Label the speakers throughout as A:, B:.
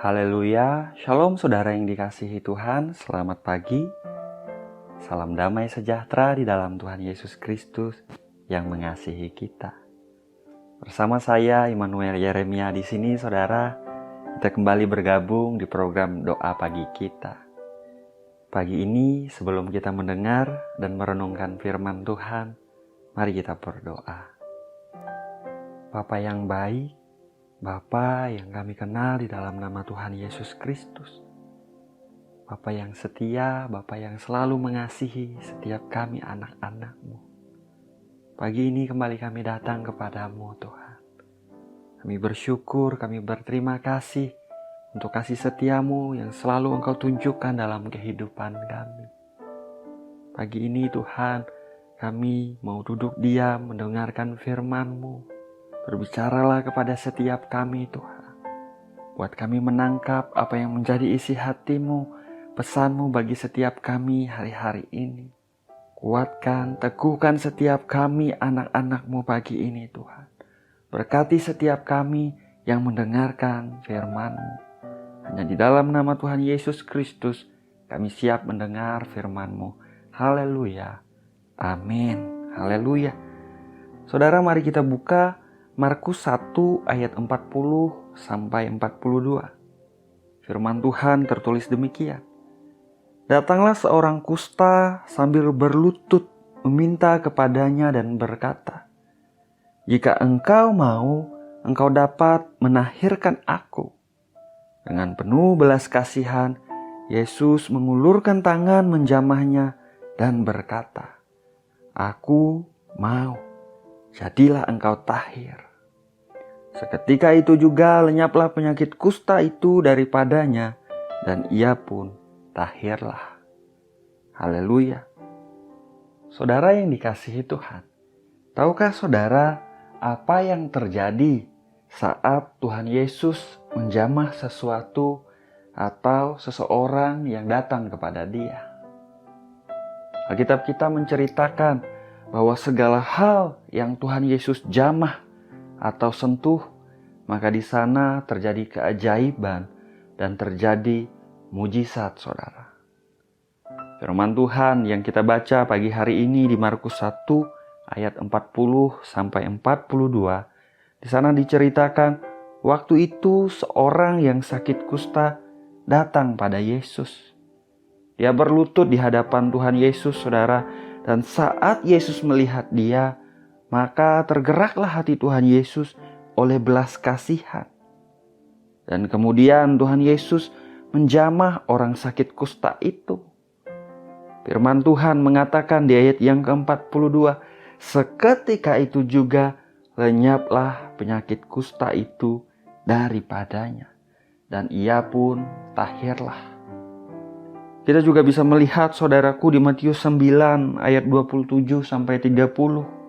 A: Haleluya, shalom saudara yang dikasihi Tuhan, selamat pagi. Salam damai sejahtera di dalam Tuhan Yesus Kristus yang mengasihi kita. Bersama saya Immanuel Yeremia di sini saudara, kita kembali bergabung di program doa pagi kita. Pagi ini sebelum kita mendengar dan merenungkan firman Tuhan, mari kita berdoa. Bapa yang baik, Bapa yang kami kenal di dalam nama Tuhan Yesus Kristus. Bapa yang setia, Bapa yang selalu mengasihi setiap kami anak-anak-Mu. Pagi ini kembali kami datang kepadamu Tuhan. Kami bersyukur, kami berterima kasih untuk kasih setiamu yang selalu Engkau tunjukkan dalam kehidupan kami. Pagi ini Tuhan, kami mau duduk diam mendengarkan firman-Mu. Berbicaralah kepada setiap kami Tuhan. Buat kami menangkap apa yang menjadi isi hati-Mu, pesan-Mu bagi setiap kami hari-hari ini. Kuatkan, teguhkan setiap kami anak-anak-Mu pagi ini Tuhan. Berkati setiap kami yang mendengarkan firman-Mu. Hanya di dalam nama Tuhan Yesus Kristus kami siap mendengar firman-Mu. Haleluya. Amin. Haleluya. Saudara, mari kita buka Markus 1 ayat 40 sampai 42. Firman Tuhan tertulis demikian. Datanglah seorang kusta sambil berlutut meminta kepadanya dan berkata, "Jika engkau mau, engkau dapat menahirkan aku." Dengan penuh belas kasihan, Yesus mengulurkan tangan menjamahnya dan berkata, "Aku mau, jadilah engkau tahir." Seketika itu juga lenyaplah penyakit kusta itu daripadanya, dan ia pun tahirlah. Haleluya. Saudara yang dikasihi Tuhan, tahukah saudara apa yang terjadi saat Tuhan Yesus menjamah sesuatu atau seseorang yang datang kepada Dia? Alkitab kita menceritakan bahwa segala hal yang Tuhan Yesus jamah atau sentuh, maka di sana terjadi keajaiban dan terjadi mujizat saudara. Firman Tuhan yang kita baca pagi hari ini di Markus 1 ayat 40 sampai 42, di sana diceritakan waktu itu seorang yang sakit kusta datang pada Yesus. Dia berlutut di hadapan Tuhan Yesus saudara, dan saat Yesus melihat dia, maka tergeraklah hati Tuhan Yesus oleh belas kasihan. Dan kemudian Tuhan Yesus menjamah orang sakit kusta itu. Firman Tuhan mengatakan di ayat yang ke-42, seketika itu juga lenyaplah penyakit kusta itu daripadanya, dan ia pun tahirlah. Kita juga bisa melihat saudaraku di Matius 9 ayat 27 sampai 30.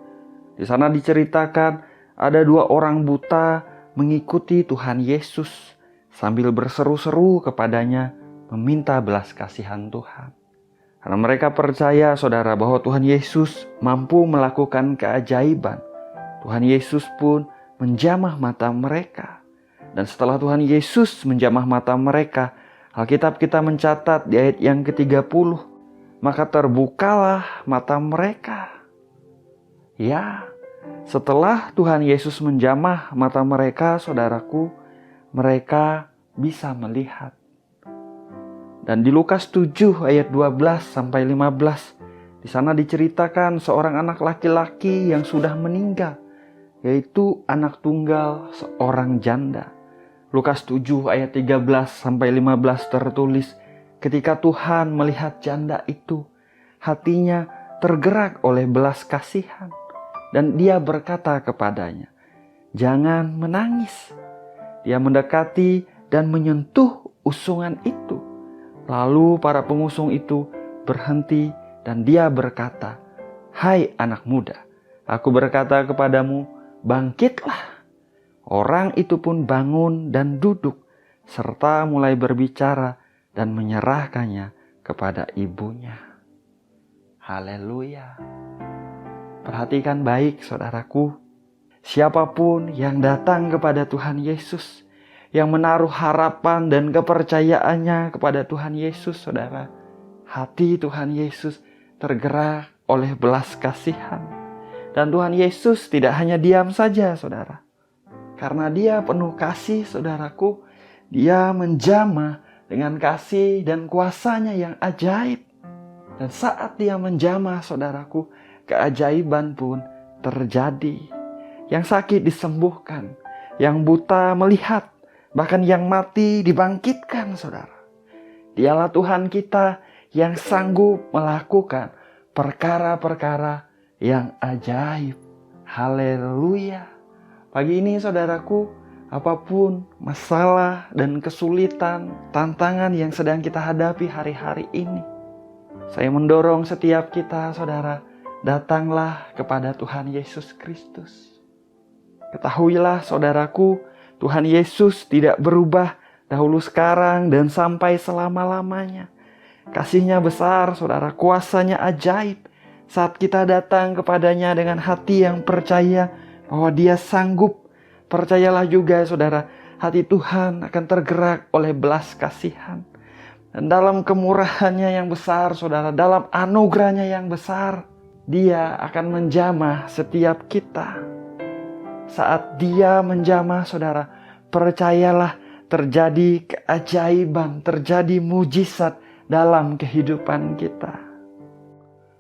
A: Di sana diceritakan ada dua orang buta mengikuti Tuhan Yesus sambil berseru-seru kepadanya meminta belas kasihan Tuhan. Karena mereka percaya saudara bahwa Tuhan Yesus mampu melakukan keajaiban. Tuhan Yesus pun menjamah mata mereka. Dan setelah Tuhan Yesus menjamah mata mereka, Alkitab kita mencatat di ayat yang ke-30, maka terbukalah mata mereka. Ya, setelah Tuhan Yesus menjamah mata mereka, saudaraku, mereka bisa melihat. Dan di Lukas 7 ayat 12 sampai 15, di sana diceritakan seorang anak laki-laki yang sudah meninggal, yaitu anak tunggal seorang janda. Lukas 7 ayat 13 sampai 15 tertulis, ketika Tuhan melihat janda itu, hatinya tergerak oleh belas kasihan. Dan dia berkata kepadanya, "Jangan menangis." Dia mendekati dan menyentuh usungan itu. Lalu para pengusung itu berhenti dan dia berkata, "Hai anak muda, aku berkata kepadamu, bangkitlah." Orang itu pun bangun dan duduk, serta mulai berbicara dan menyerahkannya kepada ibunya. Haleluya. Perhatikan baik saudaraku, siapapun yang datang kepada Tuhan Yesus, yang menaruh harapan dan kepercayaannya kepada Tuhan Yesus, saudara, hati Tuhan Yesus tergerak oleh belas kasihan. Dan Tuhan Yesus tidak hanya diam saja, saudara. Karena Dia penuh kasih, saudaraku, Dia menjamah dengan kasih dan kuasa-Nya yang ajaib. Dan saat Dia menjamah, saudaraku, keajaiban pun terjadi. Yang sakit disembuhkan, yang buta melihat, bahkan yang mati dibangkitkan, saudara. Dialah Tuhan kita yang sanggup melakukan perkara-perkara yang ajaib. Haleluya. Pagi ini, saudaraku, apapun masalah dan kesulitan, tantangan yang sedang kita hadapi hari-hari ini, saya mendorong setiap kita, saudara, datanglah kepada Tuhan Yesus Kristus. Ketahuilah, saudaraku, Tuhan Yesus tidak berubah dahulu, sekarang, dan sampai selama-lamanya. Kasih-Nya besar, saudara, kuasa-Nya ajaib. Saat kita datang kepadanya dengan hati yang percaya bahwa Dia sanggup, percayalah juga, saudara, hati Tuhan akan tergerak oleh belas kasihan. Dan dalam kemurahan-Nya yang besar, saudara, dalam anugerah-Nya yang besar, Dia akan menjamah setiap kita. Saat Dia menjamah, saudara, percayalah terjadi keajaiban, terjadi mujizat dalam kehidupan kita.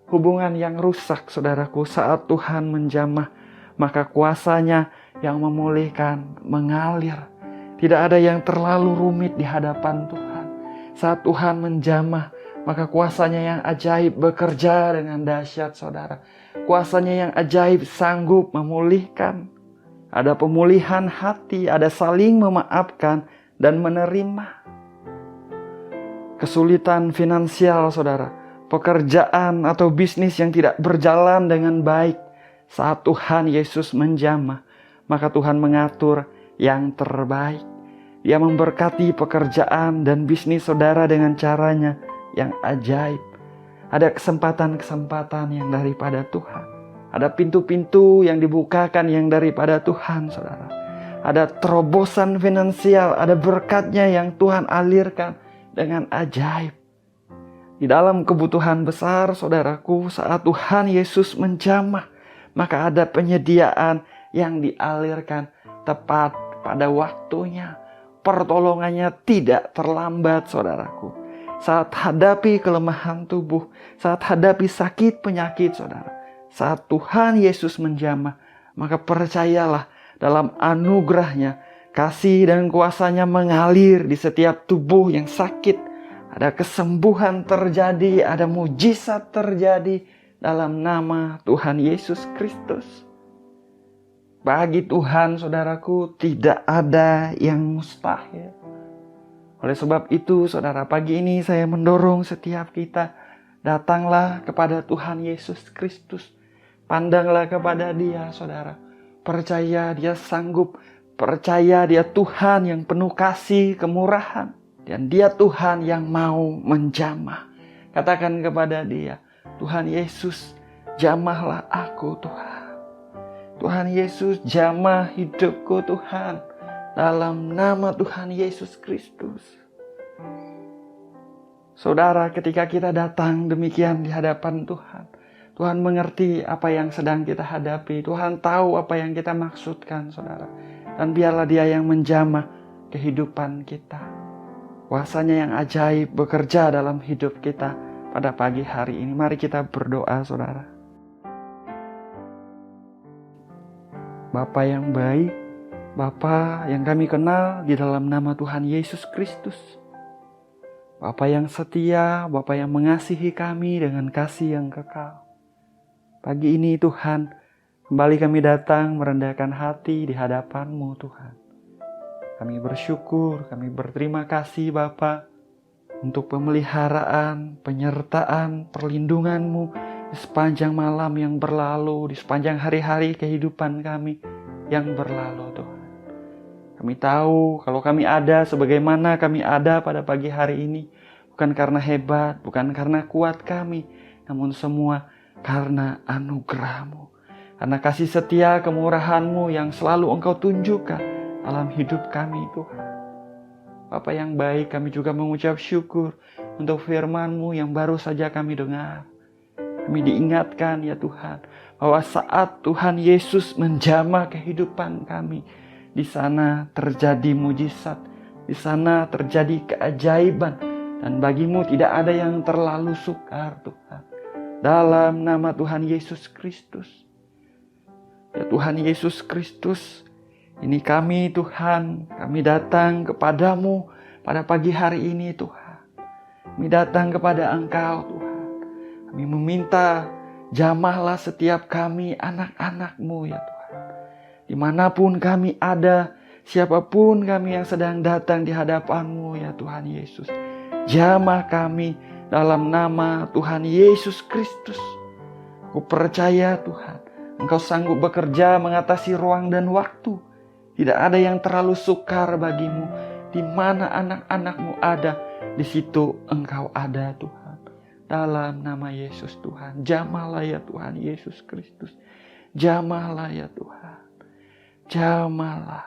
A: Hubungan yang rusak, saudaraku, saat Tuhan menjamah, maka kuasa-Nya yang memulihkan mengalir. Tidak ada yang terlalu rumit di hadapan Tuhan. Saat Tuhan menjamah, maka kuasa-Nya yang ajaib bekerja dengan dahsyat, saudara. Kuasa-Nya yang ajaib sanggup memulihkan. Ada pemulihan hati, ada saling memaafkan dan menerima. Kesulitan finansial, saudara, pekerjaan atau bisnis yang tidak berjalan dengan baik, saat Tuhan Yesus menjamah, maka Tuhan mengatur yang terbaik. Dia memberkati pekerjaan dan bisnis saudara dengan caranya yang ajaib. Ada kesempatan-kesempatan yang daripada Tuhan. Ada pintu-pintu yang dibukakan yang daripada Tuhan, saudara. Ada terobosan finansial, ada berkat-Nya yang Tuhan alirkan dengan ajaib. Di dalam kebutuhan besar, saudaraku, saat Tuhan Yesus menjamah, maka ada penyediaan yang dialirkan tepat pada waktunya. Pertolongannya tidak terlambat, saudaraku. Saat hadapi kelemahan tubuh, saat hadapi sakit penyakit, saudara. Saat Tuhan Yesus menjamah, maka percayalah dalam anugerah-Nya, kasih dan kuasa-Nya mengalir di setiap tubuh yang sakit. Ada kesembuhan terjadi, ada mujizat terjadi dalam nama Tuhan Yesus Kristus. Bagi Tuhan, saudaraku, tidak ada yang mustahil. Oleh sebab itu, saudara, pagi ini saya mendorong setiap kita, datanglah kepada Tuhan Yesus Kristus. Pandanglah kepada Dia, saudara. Percaya Dia sanggup. Percaya Dia Tuhan yang penuh kasih, kemurahan. Dan Dia Tuhan yang mau menjamah. Katakan kepada Dia, Tuhan Yesus, jamahlah aku, Tuhan. Tuhan Yesus, jamah hidupku, Tuhan. Dalam nama Tuhan Yesus Kristus. Saudara, ketika kita datang demikian di hadapan Tuhan, Tuhan mengerti apa yang sedang kita hadapi. Tuhan tahu apa yang kita maksudkan, saudara. Dan biarlah Dia yang menjamah kehidupan kita. Kuasa-Nya yang ajaib bekerja dalam hidup kita pada pagi hari ini. Mari kita berdoa, saudara. Bapa yang baik, Bapa yang kami kenal di dalam nama Tuhan Yesus Kristus. Bapa yang setia, Bapa yang mengasihi kami dengan kasih yang kekal. Pagi ini Tuhan, kembali kami datang merendahkan hati di hadapan-Mu, Tuhan. Kami bersyukur, kami berterima kasih Bapa untuk pemeliharaan, penyertaan, perlindungan-Mu di sepanjang malam yang berlalu, di sepanjang hari-hari kehidupan kami yang berlalu, Tuhan. Kami tahu kalau kami ada sebagaimana kami ada pada pagi hari ini, bukan karena hebat, bukan karena kuat kami, namun semua karena anugerah-Mu, karena kasih setia kemurahan-Mu yang selalu Engkau tunjukkan dalam hidup kami, Tuhan. Bapa yang baik, kami juga mengucap syukur untuk firman-Mu yang baru saja kami dengar. Kami diingatkan ya Tuhan, bahwa saat Tuhan Yesus menjamah kehidupan kami, di sana terjadi mujizat, di sana terjadi keajaiban, dan bagi-Mu tidak ada yang terlalu sukar Tuhan. Dalam nama Tuhan Yesus Kristus. Ya Tuhan Yesus Kristus, ini kami Tuhan, kami datang kepadamu pada pagi hari ini Tuhan. Kami datang kepada Engkau Tuhan. Kami meminta jamahlah setiap kami anak-anak-Mu ya Tuhan. Dimanapun kami ada, siapapun kami yang sedang datang di hadapan-Mu ya Tuhan Yesus. Jamah kami dalam nama Tuhan Yesus Kristus. Aku percaya Tuhan, Engkau sanggup bekerja mengatasi ruang dan waktu. Tidak ada yang terlalu sukar bagimu. Di mana anak-anak-Mu ada, di situ Engkau ada Tuhan. Dalam nama Yesus Tuhan, jamahlah ya Tuhan Yesus Kristus. Jamahlah ya Tuhan. Jamahlah.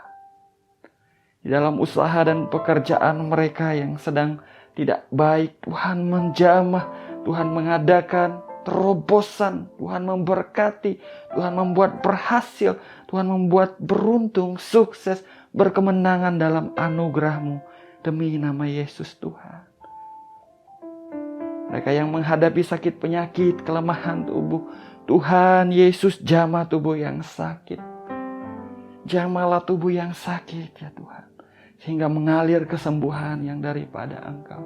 A: Di dalam usaha dan pekerjaan mereka yang sedang tidak baik, Tuhan menjamah, Tuhan mengadakan terobosan, Tuhan memberkati, Tuhan membuat berhasil, Tuhan membuat beruntung, sukses, berkemenangan dalam anugerah-Mu. Demi nama Yesus Tuhan. Mereka yang menghadapi sakit penyakit, kelemahan tubuh, Tuhan Yesus jamah tubuh yang sakit. Jamahlah tubuh yang sakit ya Tuhan. Sehingga mengalir kesembuhan yang daripada Engkau.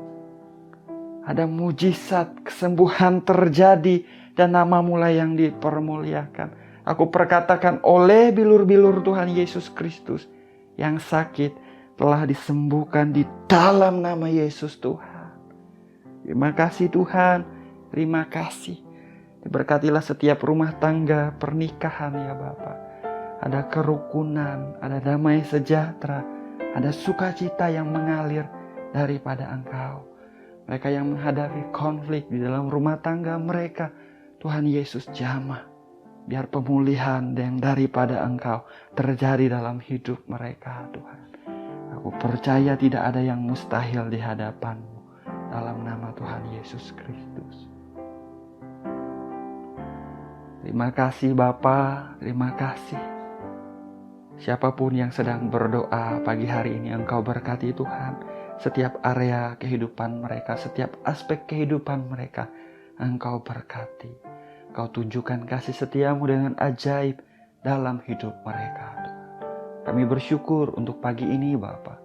A: Ada mujizat kesembuhan terjadi dan nama-Mu lah yang dipermuliakan. Aku perkatakan oleh bilur-bilur Tuhan Yesus Kristus yang sakit telah disembuhkan di dalam nama Yesus Tuhan. Terima kasih Tuhan, terima kasih. Diberkatilah setiap rumah tangga, pernikahan ya Bapa. Ada kerukunan, ada damai sejahtera, ada sukacita yang mengalir daripada Engkau. Mereka yang menghadapi konflik di dalam rumah tangga mereka, Tuhan Yesus jamah. Biar pemulihan yang daripada Engkau terjadi dalam hidup mereka Tuhan. Aku percaya tidak ada yang mustahil di hadapan-Mu. Dalam nama Tuhan Yesus Kristus. Terima kasih Bapa, terima kasih. Siapapun yang sedang berdoa pagi hari ini, Engkau berkati Tuhan. Setiap area kehidupan mereka, setiap aspek kehidupan mereka, Engkau berkati. Engkau tunjukkan kasih setia-Mu dengan ajaib dalam hidup mereka. Kami bersyukur untuk pagi ini Bapa.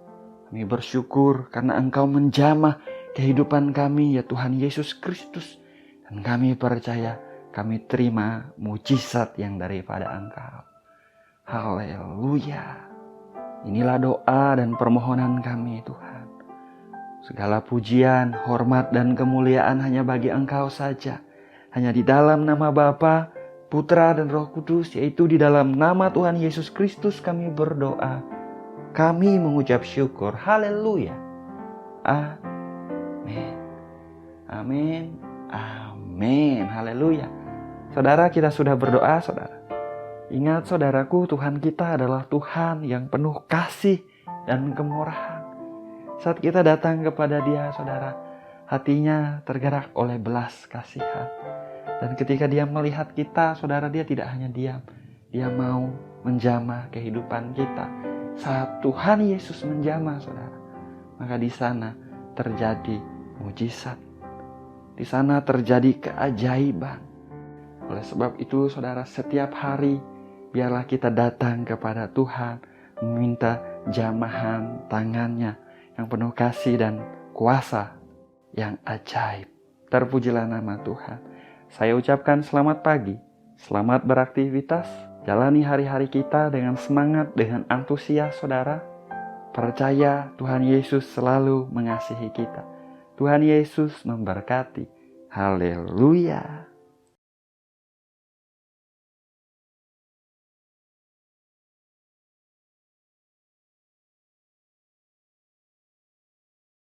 A: Kami bersyukur karena Engkau menjamah kehidupan kami ya Tuhan Yesus Kristus. Dan kami percaya, kami terima mujizat yang daripada Engkau. Haleluya. Inilah doa dan permohonan kami Tuhan. Segala pujian, hormat dan kemuliaan hanya bagi Engkau saja. Hanya di dalam nama Bapa, Putra dan Roh Kudus, yaitu di dalam nama Tuhan Yesus Kristus kami berdoa. Kami mengucap syukur. Haleluya. Amin. Amin. Amin. Haleluya. Saudara, kita sudah berdoa, saudara. Ingat saudaraku, Tuhan kita adalah Tuhan yang penuh kasih dan kemurahan. Saat kita datang kepada Dia, saudara, hatinya tergerak oleh belas kasihan. Dan ketika Dia melihat kita, saudara, Dia tidak hanya diam. Dia mau menjamah kehidupan kita. Saat Tuhan Yesus menjamah, saudara, maka di sana terjadi mujizat. Di sana terjadi keajaiban. Oleh sebab itu, saudara, setiap hari biarlah kita datang kepada Tuhan, meminta jamahan tangannya yang penuh kasih dan kuasa yang ajaib. Terpujilah nama Tuhan. Saya ucapkan selamat pagi, selamat beraktivitas, jalani hari-hari kita dengan semangat, dengan antusias, saudara. Percaya Tuhan Yesus selalu mengasihi kita. Tuhan Yesus memberkati. Haleluya.